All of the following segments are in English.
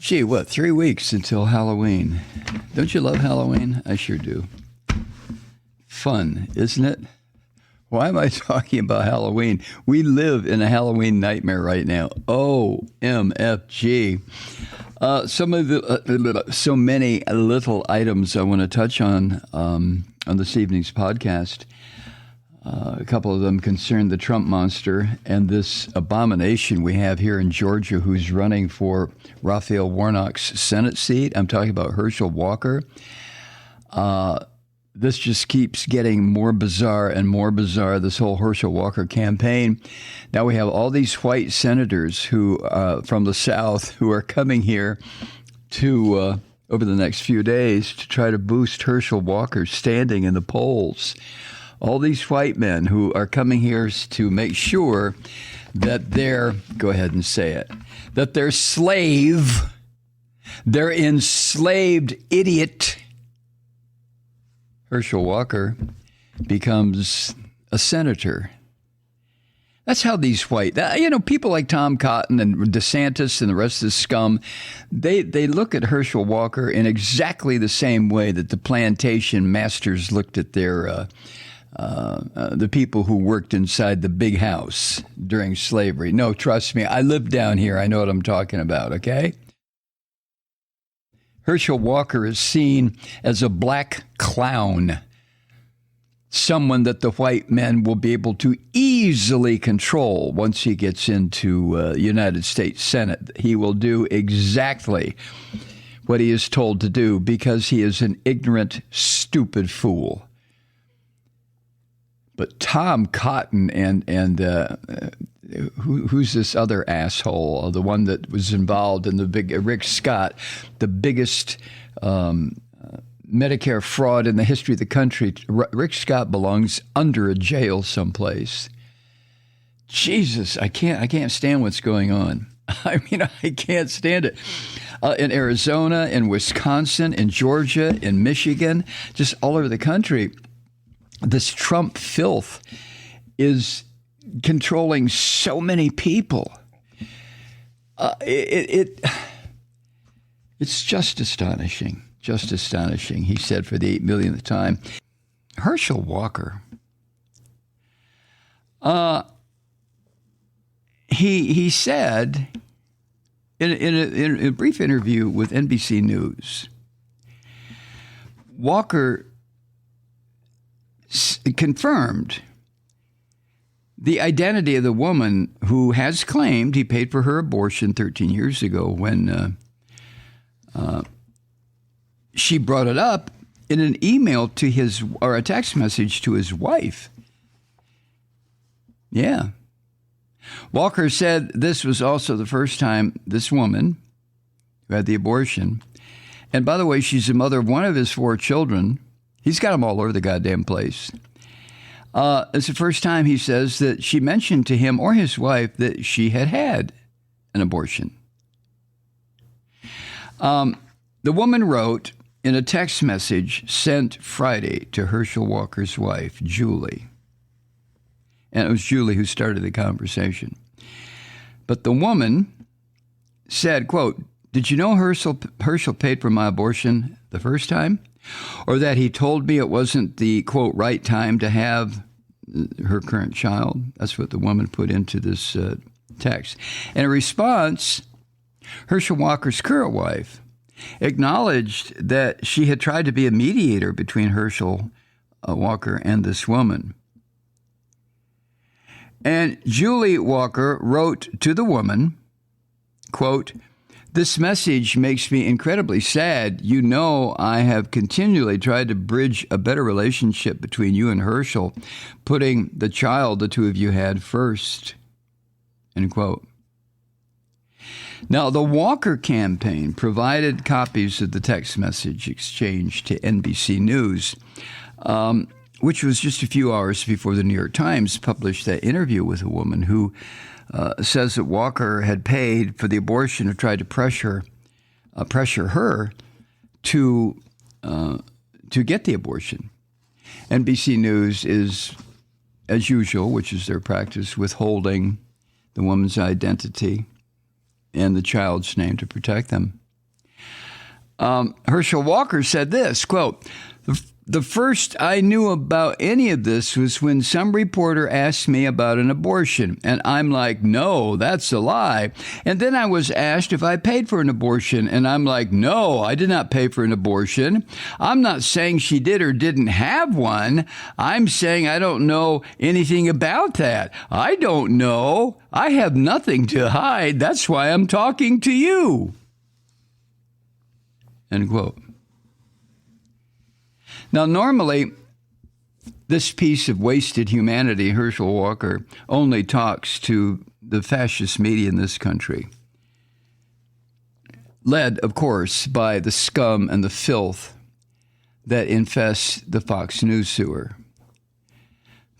Gee, what, 3 weeks until Halloween. Don't you love Halloween? I sure do. Fun, isn't it? Why am I talking about Halloween? We live in a Halloween nightmare right now. OMFG. So many little items I want to touch on this evening's podcast. A couple of them concern the Trump monster and this abomination we have here in Georgia who's running for Raphael Warnock's Senate seat. I'm talking about Herschel Walker. This just keeps getting more bizarre and more bizarre, this whole Herschel Walker campaign. Now we have all these white senators who from the South who are coming here to over the next few days to try to boost Herschel Walker's standing in the polls. All these white men who are coming here to make sure that go ahead and say it, that their enslaved idiot, Herschel Walker, becomes a senator. That's how these people like Tom Cotton and DeSantis and the rest of the scum, they look at Herschel Walker in exactly the same way that the plantation masters looked at their the people who worked inside the big house during slavery. No, trust me, I live down here. I know what I'm talking about, okay? Herschel Walker is seen as a black clown, someone that the white men will be able to easily control once he gets into United States Senate. He will do exactly what he is told to do because he is an ignorant, stupid fool. But Tom Cotton and who's this other asshole, the one that was involved in the big Rick Scott, the biggest Medicare fraud in the history of the country. Rick Scott belongs under a jail someplace. Jesus, I can't stand what's going on. I mean, I can't stand it. In Arizona, in Wisconsin, in Georgia, in Michigan, just all over the country. This Trump filth is controlling so many people. It's just astonishing. Just astonishing, he said for the 8 millionth time. Herschel Walker, he said in a brief interview with NBC News, Walker confirmed the identity of the woman who has claimed he paid for her abortion 13 years ago when she brought it up in an email to or a text message to his wife. Yeah. Walker said this was also the first time this woman who had the abortion, and by the way, she's the mother of one of his 4 children. He's got them all over the goddamn place. It's the first time, he says, that she mentioned to him or his wife that she had an abortion. The woman wrote in a text message sent Friday to Herschel Walker's wife, Julie. And it was Julie who started the conversation. But the woman said, quote, "Did you know Herschel paid for my abortion the first time? Or that he told me it wasn't the, quote, right time to have her current child?" That's what the woman put into this text. And in response, Herschel Walker's current wife acknowledged that she had tried to be a mediator between Herschel Walker and this woman. And Julie Walker wrote to the woman, quote, "This message makes me incredibly sad. You know, I have continually tried to bridge a better relationship between you and Herschel, putting the child the two of you had first." End quote. Now, the Walker campaign provided copies of the text message exchange to NBC News, which was just a few hours before the New York Times published that interview with a woman who says that Walker had paid for the abortion or tried to pressure her to get the abortion. NBC News is, as usual, which is their practice, withholding the woman's identity and the child's name to protect them. Herschel Walker said this, quote, "The first I knew about any of this was when some reporter asked me about an abortion. And I'm like, no, that's a lie. And then I was asked if I paid for an abortion. And I'm like, no, I did not pay for an abortion. I'm not saying she did or didn't have one. I'm saying I don't know anything about that. I don't know. I have nothing to hide. That's why I'm talking to you." End quote. Now, normally, this piece of wasted humanity, Herschel Walker, only talks to the fascist media in this country, led, of course, by the scum and the filth that infests the Fox News sewer.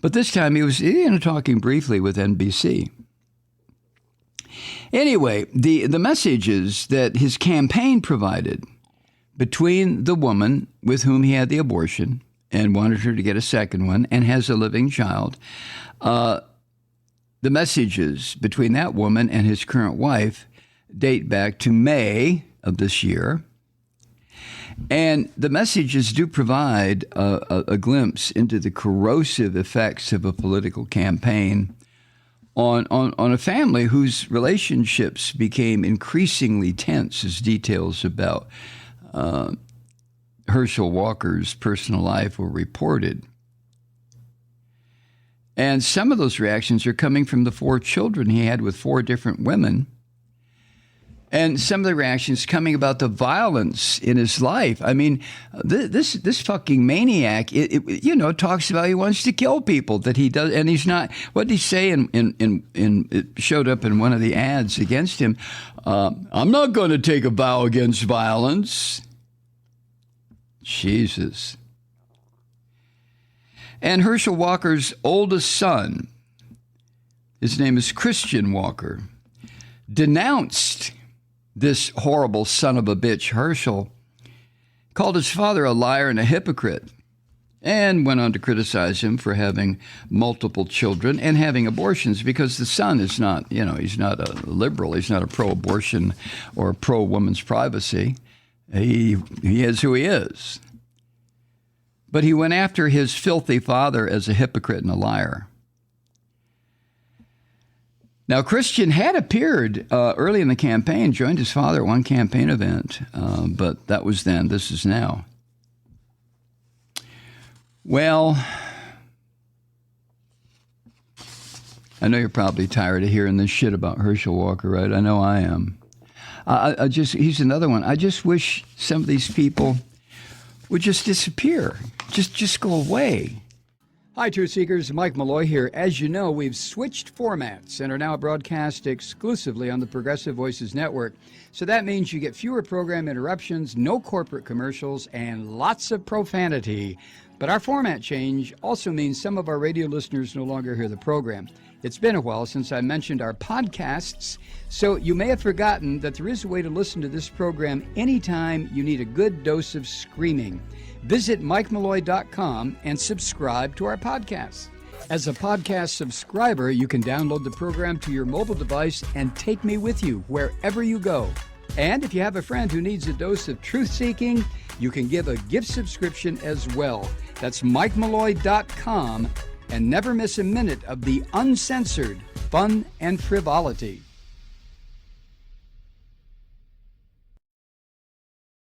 But this time he was talking briefly with NBC. Anyway, the messages that his campaign provided between the woman with whom he had the abortion and wanted her to get a second one and has a living child, the messages between that woman and his current wife date back to May of this year. And the messages do provide a glimpse into the corrosive effects of a political campaign on a family whose relationships became increasingly tense, as details about Herschel Walker's personal life were reported. And some of those reactions are coming from the 4 children he had with 4 different women. And some of the reactions coming about the violence in his life. I mean, this fucking maniac, talks about he wants to kill people, that he does, and he's not. What did he say? It showed up in one of the ads against him. I'm not going to take a vow against violence. Jesus. And Herschel Walker's oldest son, his name is Christian Walker, denounced this horrible son of a bitch, Herschel, called his father a liar and a hypocrite, and went on to criticize him for having multiple children and having abortions, because the son is not, he's not a liberal. He's not a pro-abortion or pro-woman's privacy. He is who he is. But he went after his filthy father as a hypocrite and a liar. Now, Christian had appeared early in the campaign, joined his father at one campaign event, but that was then. This is now. Well, I know you're probably tired of hearing this shit about Herschel Walker, right? I know I am. He's another one. I just wish some of these people would just disappear, just go away. Hi, Truth Seekers. Mike Malloy here. As you know, we've switched formats and are now broadcast exclusively on the Progressive Voices Network. So that means you get fewer program interruptions, no corporate commercials, and lots of profanity. But our format change also means some of our radio listeners no longer hear the program. It's been a while since I mentioned our podcasts, so you may have forgotten that there is a way to listen to this program anytime you need a good dose of screaming. Visit MikeMalloy.com and subscribe to our podcasts. As a podcast subscriber, you can download the program to your mobile device and take me with you wherever you go. And if you have a friend who needs a dose of truth-seeking, you can give a gift subscription as well. That's MikeMalloy.com, and never miss a minute of the uncensored fun and frivolity.